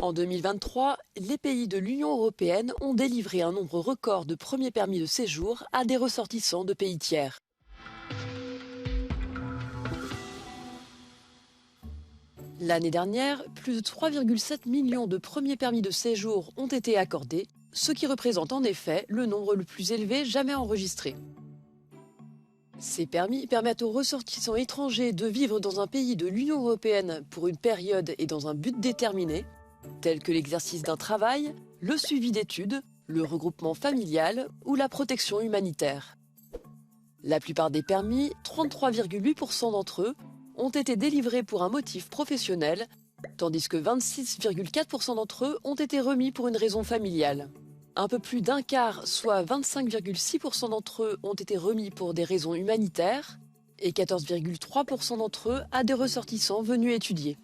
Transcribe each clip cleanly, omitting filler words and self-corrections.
En 2023, les pays de l'Union européenne ont délivré un nombre record de premiers permis de séjour à des ressortissants de pays tiers. L'année dernière, plus de 3,7 millions de premiers permis de séjour ont été accordés, ce qui représente en effet le nombre le plus élevé jamais enregistré. Ces permis permettent aux ressortissants étrangers de vivre dans un pays de l'Union européenne pour une période et dans un but déterminé, tels que l'exercice d'un travail, le suivi d'études, le regroupement familial ou la protection humanitaire. La plupart des permis, 33,8% d'entre eux, ont été délivrés pour un motif professionnel, tandis que 26,4% d'entre eux ont été remis pour une raison familiale. Un peu plus d'un quart, soit 25,6% d'entre eux, ont été remis pour des raisons humanitaires et 14,3% d'entre eux à des ressortissants venus étudier.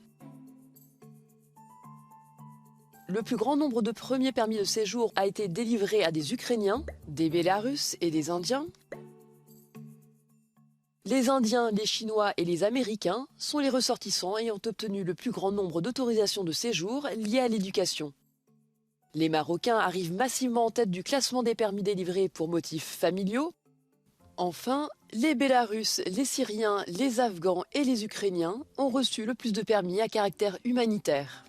Le plus grand nombre de premiers permis de séjour a été délivré à des Ukrainiens, des Bélarusses et des Indiens. Les Indiens, les Chinois et les Américains sont les ressortissants ayant obtenu le plus grand nombre d'autorisations de séjour liées à l'éducation. Les Marocains arrivent massivement en tête du classement des permis délivrés pour motifs familiaux. Enfin, les Bélarusses, les Syriens, les Afghans et les Ukrainiens ont reçu le plus de permis à caractère humanitaire.